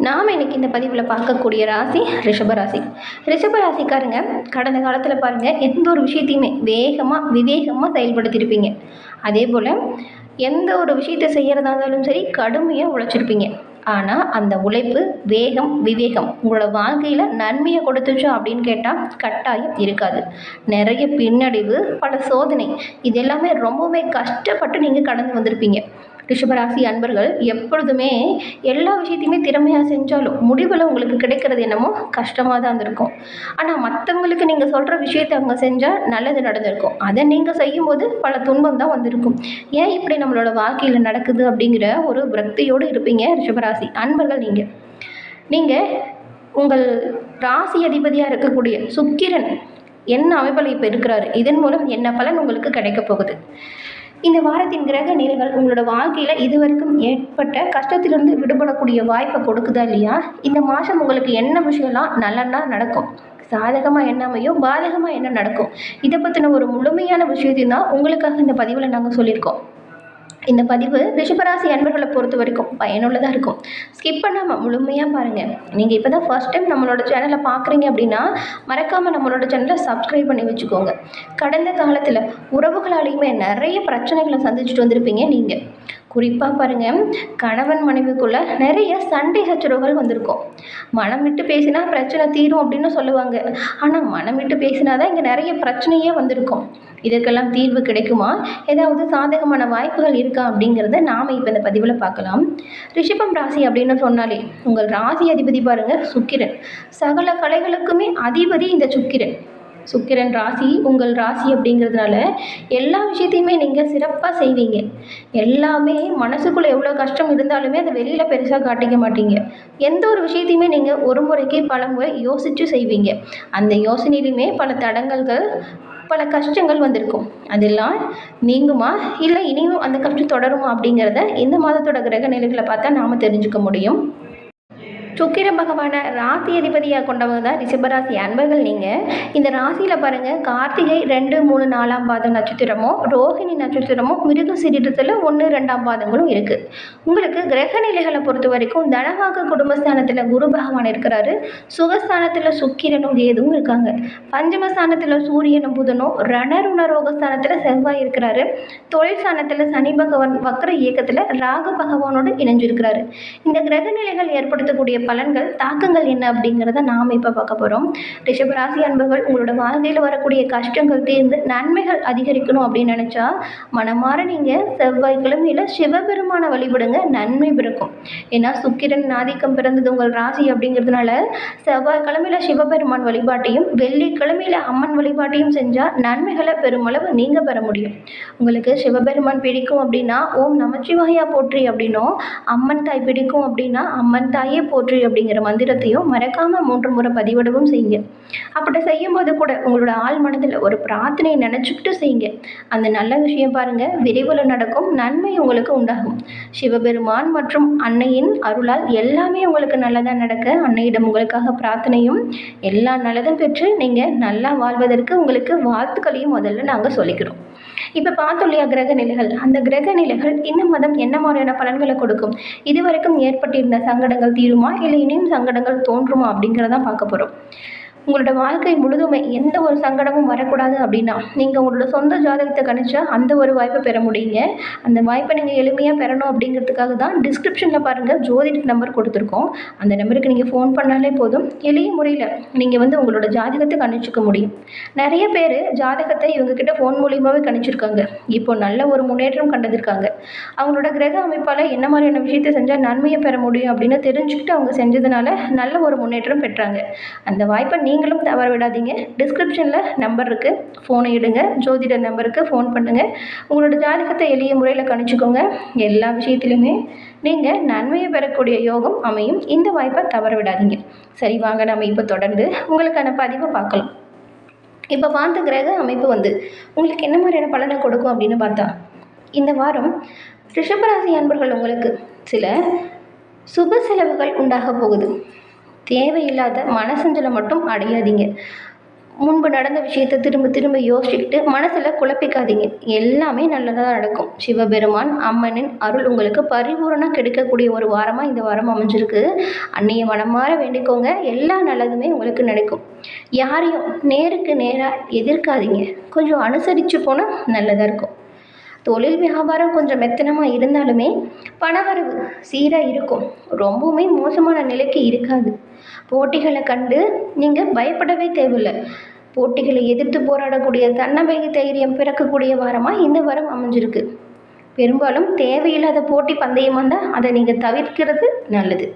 நாம் இன்னைக்கு இந்த பதிவில் பார்க்கக்கூடிய ராசி ரிஷபராசி. ரிஷபராசிக்காரங்க கடந்த காலத்தில் பாருங்கள், எந்த ஒரு விஷயத்தையுமே விவேகமாக செயல்படுத்தியிருப்பீங்க. அதே போல் எந்த ஒரு விஷயத்தை செய்கிறதா இருந்தாலும் சரி, கடுமையாக உழைச்சிருப்பீங்க. ஆனால் அந்த உழைப்பு, வேகம், விவேகம் உங்களோட வாழ்க்கையில் நன்மையை கொடுத்துச்சா அப்படின்னு கேட்டால் கட்டாயம் இருக்காது. நிறைய பின்னடைவு, பல சோதனை, இது எல்லாமே ரொம்பவுமே கஷ்டப்பட்டு நீங்கள் கடந்து வந்திருப்பீங்க. ரிஷபராசி அன்பர்கள் எப்பொழுதுமே எல்லா விஷயத்தையுமே திறமையாக செஞ்சாலும் முடிவில் உங்களுக்கு கிடைக்கிறது என்னமோ கஷ்டமாக தான் இருந்திருக்கும். ஆனால் மற்றவங்களுக்கு நீங்கள் சொல்கிற விஷயத்தை அவங்க செஞ்சால் நல்லது நடந்திருக்கும். அதை நீங்கள் செய்யும்போது பல துன்பம் தான் வந்திருக்கும். ஏன் இப்படி நம்மளோட வாழ்க்கையில் நடக்குது அப்படிங்கிற ஒரு விரக்தியோடு இருப்பீங்க ரிஷபராசி அன்பர்கள். நீங்கள் உங்கள் ராசி அதிபதியாக இருக்கக்கூடிய சுக்கிரன் என்ன அமைப்பில் இப்போ இருக்கிறாரு, இதன் மூலம் என்ன பலன் உங்களுக்கு கிடைக்க போகுது? இந்த வாரத்தின் கிரக நிலைகள் உங்களோட வாழ்க்கையில் இதுவரைக்கும் ஏற்பட்ட கஷ்டத்திலிருந்து விடுபடக்கூடிய வாய்ப்பை கொடுக்குதா இல்லையா? இந்த மாதம் உங்களுக்கு என்ன விஷயம்லாம் நல்லன்னா நடக்கும், சாதகமாக என்ன அமையும், பாதகமாக என்ன நடக்கும், இதை பற்றின ஒரு முழுமையான விஷயத்தையும் தான் உங்களுக்காக இந்த பதிவில் நாங்கள் சொல்லியிருக்கோம். இந்த பதிவு ரிஷபராசி அன்பர்களை பொறுத்த வரைக்கும் பயனுள்ளதாக இருக்கும். ஸ்கிப் பண்ணாமல் முழுமையாக பாருங்கள். நீங்கள் இப்போ தான் ஃபர்ஸ்ட் டைம் நம்மளோட சேனலை பார்க்குறீங்க அப்படின்னா மறக்காமல் நம்மளோட சேனலை சப்ஸ்கிரைப் பண்ணி வச்சுக்கோங்க. கடந்த காலத்தில் உறவுகளாலேயுமே நிறைய பிரச்சனைகளை சந்திச்சுட்டு வந்திருப்பீங்க. நீங்கள் குறிப்பாக பாருங்கள், கணவன் மனைவிக்குள்ளே நிறைய சண்டை சச்சரவுகள் வந்திருக்கும். மனம் விட்டு பேசினா பிரச்சனை தீரும் அப்படின்னு சொல்லுவாங்க. ஆனால் மனம் விட்டு பேசினா தான் இங்கே நிறைய பிரச்சனையே வந்திருக்கும். இதற்கெல்லாம் தீர்வு கிடைக்குமா, ஏதாவது சாதகமான வாய்ப்புகள் இருக்கா அப்படிங்கிறத நாம் இப்போ இந்த பதிவில் பார்க்கலாம். ரிஷபம் ராசி அப்படின்னு சொன்னாலே உங்கள் ராசி அதிபதி பாருங்கள் சுக்கிரன். சகல கலைகளுக்குமே அதிபதி இந்த சுக்கிரன் ராசி உங்கள் ராசி அப்படிங்கிறதுனால எல்லா விஷயத்தையுமே நீங்கள் சிறப்பாக செய்வீங்க. எல்லாமே மனசுக்குள்ளே எவ்வளோ கஷ்டம் இருந்தாலுமே அதை வெளியில் பெருசாக காட்டிக்க மாட்டீங்க. எந்த ஒரு விஷயத்தையுமே நீங்கள் ஒரு முறைக்கு பல முறை யோசித்து செய்வீங்க. அந்த யோசனையிலுமே பல தடங்கல்கள், பல கஷ்டங்கள் வந்திருக்கும். அதெல்லாம் நீங்குமா, இல்லை இனியும் அந்த கஷ்டம் தொடருமா அப்படிங்கிறத இந்த மாதத்தோட கிரக நிலைகளை பார்த்தா நாம் தெரிஞ்சுக்க முடியும். சுக்கிர பகவானை ராசி அதிபதியாக கொண்டவங்க தான் ரிஷபராசி அன்பர்கள். நீங்கள் இந்த ராசியில் பாருங்கள், கார்த்திகை 2, 3, 4ஆம் பாதம் நட்சத்திரமோ, ரோஹிணி நட்சத்திரமோ, மிருக சீரிடத்தில் 1, 2ஆம் பாதங்களும் இருக்குது. உங்களுக்கு கிரக நிலைகளை பொறுத்த வரைக்கும் தனவாக்கு குடும்பஸ்தானத்தில் குரு பகவான் இருக்கிறாரு. சுகஸ்தானத்தில் சுக்கிரனும் கேதுவும் இருக்காங்க. பஞ்சமஸ்தானத்தில் சூரியனும் புதனும், ரணருணரோகஸ்தானத்தில் செவ்வாய் இருக்கிறாரு. தொழில் ஸ்தானத்தில் சனி பகவான் வக்ர இயக்கத்தில் ராகு பகவானோடு இணைஞ்சிருக்கிறாரு. இந்த கிரக நிலைகள் ஏற்படுத்தக்கூடிய பலன்கள், தாக்கங்கள் என்ன அப்படிங்கிறத நாம் இப்போ பார்க்க போகிறோம். ரிஷபராசி அன்பர்கள் உங்களோட வாழ்க்கையில் வரக்கூடிய கஷ்டங்கள் தீர்ந்து நன்மைகள் அதிகரிக்கணும் அப்படின்னு நினச்சா மனமாற நீங்கள் செவ்வாய்க்கிழமையில் சிவபெருமான வழிபடுங்க, நன்மை பிறக்கும். ஏன்னா சுக்கிரன் ஆதிக்கம் பிறந்தது உங்கள் ராசி அப்படிங்கிறதுனால செவ்வாய்க்கிழமையில் சிவபெருமான் வழிபாட்டையும் வெள்ளிக்கிழமையில் அம்மன் வழிபாட்டையும் செஞ்சால் நன்மைகளை பெருமளவு நீங்கள் பெற முடியும். உங்களுக்கு சிவபெருமான் பிடிக்கும் அப்படின்னா ஓம் நமச்சிவாயா போற்றி அப்படின்னும், அம்மன் தாய் பிடிக்கும் அப்படின்னா அம்மன் தாயே போற்றி அப்படிங்கிற மந்திரத்தையும் மறக்காம 3 முறை பதிவிடவும் செய்யுங்க. அப்படி செய்யும்போது கூட உங்களோட ஆள் மனதில் ஒரு பிரார்த்தனையை நினைச்சுக்கிட்டு செய்யுங்க. அந்த நல்ல விஷயம் பாருங்க விரைவில் நடக்கும், நன்மை உங்களுக்கு உண்டாகும். சிவபெருமான் மற்றும் அன்னையின் அருளால் எல்லாமே உங்களுக்கு நல்லதாக நடக்க அன்னையிடம் உங்களுக்காக பிரார்த்தனையும் எல்லா நல்லதும் பெற்று நீங்கள் நல்லா வாழ்வதற்கு உங்களுக்கு வாழ்த்துக்களையும் முதல்ல நாங்கள் சொல்லிக்கிறோம். இப்போ பார்த்தோம் இல்லையா கிரக நிலைகள், அந்த கிரக நிலைகள் இந்த மாதம் என்ன மாதிரியான பலன்களை கொடுக்கும், இதுவரைக்கும் ஏற்பட்டிருந்த சங்கடங்கள் தீருமா, இல்லை இனியும் சங்கடங்கள் தோன்றுமா அப்படிங்கிறதான் பார்க்க போகிறோம். உங்களோட வாழ்க்கை முழுதுமே எந்த ஒரு சங்கடமும் வரக்கூடாது அப்படின்னா நீங்கள் உங்களோட சொந்த ஜாதகத்தை கணிச்சா அந்த ஒரு வாய்ப்பை பெற முடியுங்க. அந்த வாய்ப்பை நீங்கள் எளிமையாக பெறணும் அப்படிங்கிறதுக்காக தான் டிஸ்கிரிப்ஷனில் பாருங்கள் ஜோதிட நம்பர் கொடுத்துருக்கோம். அந்த நம்பருக்கு நீங்கள் ஃபோன் பண்ணாலே போதும், எளிய முறையில் நீங்கள் உங்களோட ஜாதகத்தை கணிச்சிக்க முடியும். நிறைய பேர் ஜாதகத்தை இவங்ககிட்ட ஃபோன் மூலியமாகவே கணிச்சிருக்காங்க. இப்போ நல்ல ஒரு முன்னேற்றம் கண்டதிருக்காங்க. அவங்களோட கிரக அமைப்பால் என்ன மாதிரியான விஷயத்தை செஞ்சால் நன்மையை பெற முடியும் அப்படின்னு தெரிஞ்சுக்கிட்டு அவங்க செஞ்சதுனால நல்ல ஒரு முன்னேற்றம் பெற்றாங்க. அந்த வாய்ப்பை நீங்களும் தவற விடாதீங்க. டிஸ்கிரிப்ஷனில் நம்பர் இருக்குது, ஃபோனை எடுங்க, ஜோதிடர் நம்பருக்கு ஃபோன் பண்ணுங்கள். உங்களோட ஜாதகத்தை எளிய முறையில் கணிச்சுக்கோங்க. எல்லா விஷயத்துலையுமே நீங்கள் நன்மையை பெறக்கூடிய யோகம் அமையும். இந்த வாய்ப்பை தவற விடாதீங்க. சரி, வாங்க நம்ம இப்போ தொடர்ந்து உங்களுக்கான பதிவை பார்க்கலாம். இப்போ பார்த்த கிரக அமைப்பு உங்களுக்கு என்ன மாதிரியான பலனை கொடுக்கும் அப்படின்னு பார்த்தா, இந்த வாரம் ரிஷபராசி அன்பர்கள் உங்களுக்கு சில சுப செலவுகள் உண்டாக போகுது. தேவையில்லாத மனசஞ்சலை மட்டும் அடையாதீங்க. முன்பு நடந்த விஷயத்தை திரும்ப திரும்ப யோசிச்சுக்கிட்டு மனசில் குழப்பிக்காதீங்க. எல்லாமே நல்லதாக நடக்கும். சிவபெருமான் அம்மனின் அருள் உங்களுக்கு பரிபூரணம் கிடைக்கக்கூடிய ஒரு வாரமாக இந்த வாரம் அமைஞ்சிருக்கு. அன்னைய மனமாற வேண்டிக்கோங்க. எல்லா நல்லதுமே உங்களுக்கு நடக்கும். யாரையும் நேருக்கு நேராக எதிர்க்காதீங்க. கொஞ்சம் அனுசரித்து போனால் நல்லதாக இருக்கும். தொழில் வியாபாரம் கொஞ்சம் மெத்தனமாக இருந்தாலுமே பணவரவு சீராக இருக்கும். ரொம்பவுமே மோசமான நிலைக்கு இருக்காது. போட்டிகளை கண்டு நீங்கள் பயப்படவே தேவையில்லை. போட்டிகளை எதிர்த்து போராடக்கூடிய தன்னம்பிக்கை தைரியம் பிறக்கக்கூடிய வாரமாக இந்த வாரம் அமைஞ்சிருக்கு. பெரும்பாலும் தேவையில்லாத போட்டி பந்தயம் வந்தால் அதை நீங்கள் தவிர்க்கிறது நல்லது.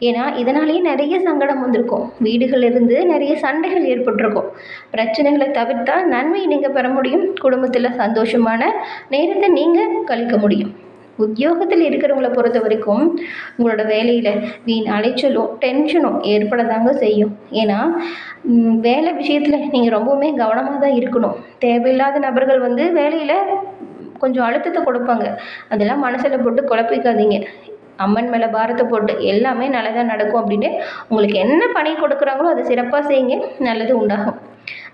ஏன்னா இதனாலேயே நிறைய சங்கடம் வந்திருக்கும். வீடுகளிலிருந்து நிறைய சண்டைகள் ஏற்பட்டிருக்கும். பிரச்சனைகளை தவிர்த்தா நன்மையை நீங்கள் பெற முடியும். குடும்பத்தில் சந்தோஷமான நேரத்தை நீங்கள் கழிக்க முடியும். உத்தியோகத்தில் இருக்கிறவங்கள பொறுத்த வரைக்கும் உங்களோட வேலையில் வீண் அலைச்சலும் டென்ஷனும் ஏற்படதாங்க செய்யும். ஏன்னா வேலை விஷயத்தில் நீங்கள் ரொம்பவுமே கவனமாக தான் இருக்கணும். தேவையில்லாத நபர்கள் வந்து வேலையில் கொஞ்சம் அழுத்தத்தை கொடுப்பாங்க. அதெல்லாம் மனசில் போட்டு குழப்பிக்காதீங்க. அம்மன் மேலே பாரத்தை போட்டு எல்லாமே நல்லதாக நடக்கும் அப்படின்னு உங்களுக்கு என்ன பணி கொடுக்குறாங்களோ அதை சிறப்பாக செய்யுங்க. நல்லது உண்டாகும்.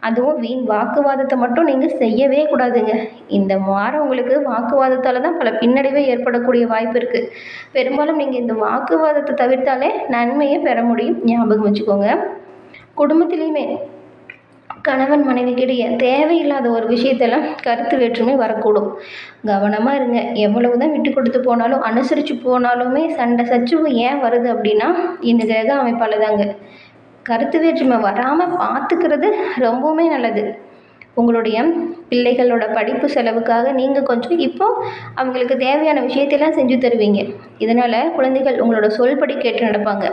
அதுவும் வீண் வாக்குவாதத்தை மட்டும் நீங்கள் செய்யவே கூடாதுங்க. இந்த வாரம் உங்களுக்கு வாக்குவாதத்தால் தான் பல பின்னடைவே ஏற்படக்கூடிய வாய்ப்பு இருக்குது. பெரும்பாலும் நீங்கள் இந்த வாக்குவாதத்தை தவிர்த்தாலே நன்மையை பெற முடியும். ஞாபகம் வச்சுக்கோங்க. குடும்பத்திலையுமே கணவன் மனைவிக்கிடையே தேவையில்லாத ஒரு விஷயத்தெல்லாம் கருத்து வேற்றுமை வரக்கூடும். கவனமாக இருங்க. எவ்வளவு தான் விட்டு கொடுத்து போனாலும் அனுசரித்து போனாலுமே சண்டை சச்சுவு ஏன் வருது அப்படின்னா இந்த கிரக அமைப்பால் தாங்க. கருத்து வேற்றுமை வராமல் பார்த்துக்கிறது ரொம்பவுமே நல்லது. உங்களுடைய பிள்ளைகளோட படிப்பு செலவுக்காக நீங்கள் கொஞ்சம் இப்போது அவங்களுக்கு தேவையான விஷயத்தெல்லாம் செஞ்சு தருவீங்க. இதனால் குழந்தைகள் உங்களோட சொல்படி கேட்டு நடப்பாங்க.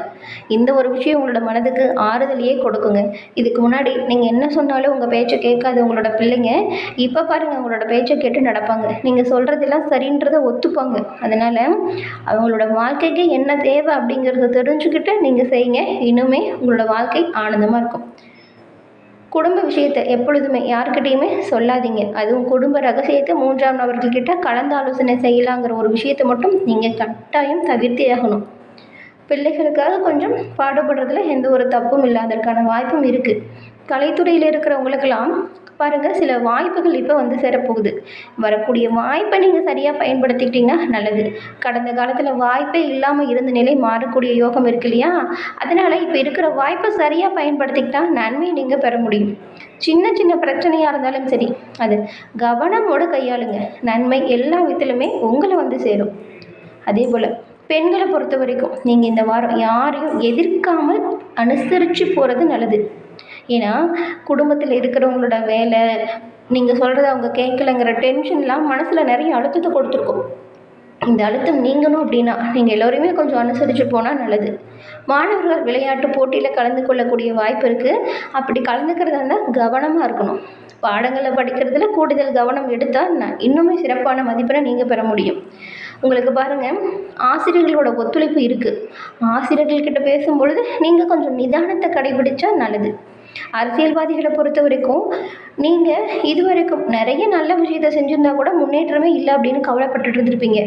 இந்த ஒரு விஷயம் உங்களோட மனதுக்கு ஆறுதலையே கொடுக்குங்க. இதுக்கு முன்னாடி நீங்கள் என்ன சொன்னாலும் உங்கள் பேச்சை கேட்காத உங்களோட பிள்ளைங்க இப்போ பாருங்கள் உங்களோட பேச்சை கேட்டு நடப்பாங்க. நீங்கள் சொல்கிறதெல்லாம் சரின்றதை ஒத்துப்பாங்க. அதனால் அவங்களோட வாழ்க்கைக்கு என்ன தேவை அப்படிங்கிறத தெரிஞ்சுக்கிட்டு நீங்கள் செய்யுங்க. இன்னுமே உங்களோட வாழ்க்கை ஆனந்தமாக இருக்கும். குடும்ப விஷயத்தை எப்பொழுதுமே யாருக்கிட்டையுமே சொல்லாதீங்க. அதுவும் குடும்ப ரகசியத்தை 3ஆம் நபர்கள்கிட்ட கலந்து ஆலோசனை செய்யலாங்கிற ஒரு விஷயத்தை மட்டும் நீங்கள் கட்டாயம் தவிர்த்தே ஆகணும். பிள்ளைகளுக்காக கொஞ்சம் பாடுபடுறதுல எந்த ஒரு தப்பும் இல்லை. அதற்கான வாய்ப்பும் இருக்குது. கலைத்துறையில் இருக்கிறவங்களுக்கெல்லாம் பாருங்கள் சில வாய்ப்புகள் இப்போ வந்து சேரப்போகுது. வரக்கூடிய வாய்ப்பை நீங்கள் சரியாக பயன்படுத்திக்கிட்டிங்கன்னா நல்லது. கடந்த காலத்தில் வாய்ப்பே இல்லாமல் இருந்த நிலை மாறக்கூடிய யோகம் இருக்கு இல்லையா? அதனால் இப்போ இருக்கிற வாய்ப்பை சரியாக பயன்படுத்திக்கிட்டா நன்மையை நீங்கள் பெற முடியும். சின்ன சின்ன பிரச்சனையாக இருந்தாலும் சரி அது கவனமோடு கையாளுங்க. நன்மை எல்லா விதத்திலுமே உங்களை வந்து சேரும். அதே போல் பெண்களை பொறுத்த வரைக்கும் நீங்கள் இந்த வாரம் யாரையும் எதிர்க்காமல் அனுசரித்து போகிறது நல்லது. ஏன்னா குடும்பத்தில் இருக்கிறவங்களோட வேலை நீங்கள் சொல்கிறத அவங்க கேட்கலங்கிற டென்ஷன்லாம் மனசில் நிறைய அழுத்தத்தை கொடுத்துருக்கோம். இந்த அழுத்தம் நீங்கணும் அப்படின்னா நீங்கள் எல்லோரையுமே கொஞ்சம் அனுசரித்து போனால் நல்லது. மாணவர்கள் விளையாட்டு போட்டியில் கலந்து கொள்ளக்கூடிய வாய்ப்பு இருக்குது. அப்படி கலந்துக்கிறதா இருந்தால் கவனமாக இருக்கணும். பாடங்களை படிக்கிறதுல கூடுதல் கவனம் எடுத்தால் இன்னுமே சிறப்பான மதிப்பெண்ணை நீங்கள் பெற முடியும். உங்களுக்கு பாருங்கள் ஆசிரியர்களோட ஒத்துழைப்பு இருக்குது. ஆசிரியர்கள்கிட்ட பேசும்பொழுது நீங்கள் கொஞ்சம் நிதானத்தை கடைபிடிச்சா நல்லது. அரசியல்வாதிகளை பொறுத்த வரைக்கும் நீங்கள் இதுவரைக்கும் நிறைய நல்ல விஷயத்தை செஞ்சுருந்தா கூட முன்னேற்றமே இல்லை அப்படின்னு கவலைப்பட்டுட்டு இருந்திருப்பீங்க.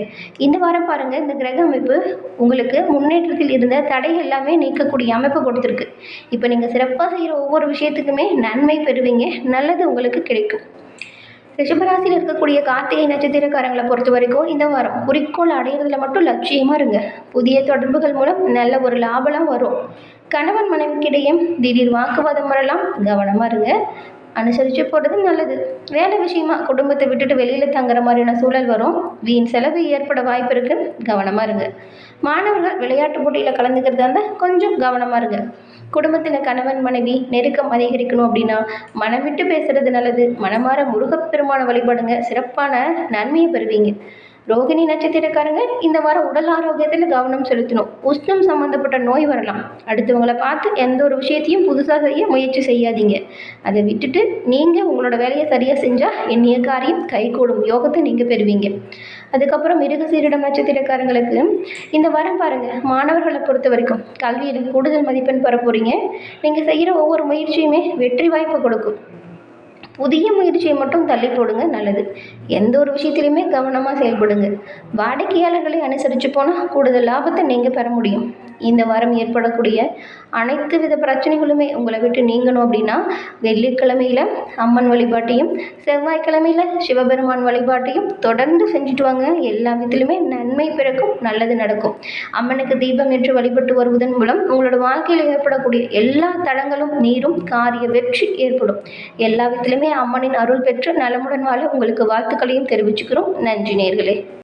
இந்த வாரம் பாருங்கள் இந்த கிரக அமைப்பு உங்களுக்கு முன்னேற்றத்தில் இருந்த தடை எல்லாமே நீக்கக்கூடிய அமைப்பு கொடுத்துருக்கு. இப்போ நீங்கள் சிறப்பாக செய்கிற ஒவ்வொரு விஷயத்துக்குமே நன்மை பெறுவீங்க. நல்லது உங்களுக்கு கிடைக்கும். ரிஷபராசியில் இருக்கக்கூடிய கார்த்திகை நட்சத்திரக்காரங்களை பொறுத்த வரைக்கும் இந்த வாரம் குறிக்கோள் அடையிறதுல மட்டும் லட்சியமாக இருங்க. புதிய தொடர்புகள் மூலம் நல்ல ஒரு லாபம் வரும். கணவன் மனைவிக்கிடையே திடீர் வாக்குவாதம் வரலாம். கவனமாக இருங்க. அனுசரித்து போகிறது நல்லது. வேலை விஷயமா குடும்பத்தை விட்டுட்டு வெளியில் தங்குற மாதிரியான சூழல் வரும். வீண் செலவு ஏற்பட வாய்ப்பு இருக்குது. கவனமாக இருங்க. மாணவர்கள் விளையாட்டு போட்டியில் கலந்துக்கிறதா இருந்தால் கொஞ்சம் கவனமாக இருங்க. குடும்பத்தில் கணவன் மனைவி நெருக்கம் அதிகரிக்கணும் அப்படின்னா மனம் விட்டு பேசுகிறது நல்லது. மனமாற முருகப்பெருமான வழிபாடுங்க. சிறப்பான நன்மையை பெறுவீங்க. ரோகிணி நட்சத்திரக்காரங்க இந்த வாரம் உடல் ஆரோக்கியத்தில் கவனம் செலுத்தணும். உஷ்ணம் சம்மந்தப்பட்ட நோய் வரலாம். அடுத்தவங்களை பார்த்து எந்த ஒரு விஷயத்தையும் புதுசாக செய்ய முயற்சி செய்யாதீங்க. அதை விட்டுட்டு நீங்கள் உங்களோட வேலையை சரியாக செஞ்சால் எண்ணிய காரியம் கைகூடும் யோகத்தை நீங்கள் பெறுவீங்க. அதுக்கப்புறம் மிருகசீரிடம் நட்சத்திரக்காரங்களுக்கு இந்த வாரம் பாருங்கள் மாணவர்களை பொறுத்த வரைக்கும் கல்வியில் கூடுதல் மதிப்பெண் பெற போகிறீங்க. நீங்கள் செய்கிற ஒவ்வொரு முயற்சியுமே வெற்றி வாய்ப்பு கொடுக்கும். புதிய முயற்சியை மட்டும் தள்ளி போடுங்க, நல்லது. எந்த ஒரு விஷயத்திலையுமே கவனமாக செயல்படுங்க. வாடிக்கையாளர்களை அனுசரித்து போனால் கூடுதல் லாபத்தை நீங்கள் பெற முடியும். இந்த வாரம் ஏற்படக்கூடிய அனைத்து வித பிரச்சனைகளுமே உங்களை விட்டு நீங்கணும் அப்படின்னா வெள்ளிக்கிழமையில் அம்மன் வழிபாட்டையும் செவ்வாய்க்கிழமையில் சிவபெருமான் வழிபாட்டையும் தொடர்ந்து செஞ்சுட்டு வாங்க. எல்லா விதத்திலுமே நன்மை பிறக்கும், நல்லது நடக்கும். அம்மனுக்கு தீபம் ஏற்று வழிபட்டு வருவதன் மூலம் உங்களோட வாழ்க்கையில் ஏற்படக்கூடிய எல்லா தடங்களும் நீரும், காரிய வெற்றி ஏற்படும். எல்லா விதத்திலுமே அம்மனின் அருள் பெற்று நலமுடன் வாழ உங்களுக்கு வாழ்த்துக்களையும் தெரிவிச்சுக்கிறோம். நன்றி நேயர்களே.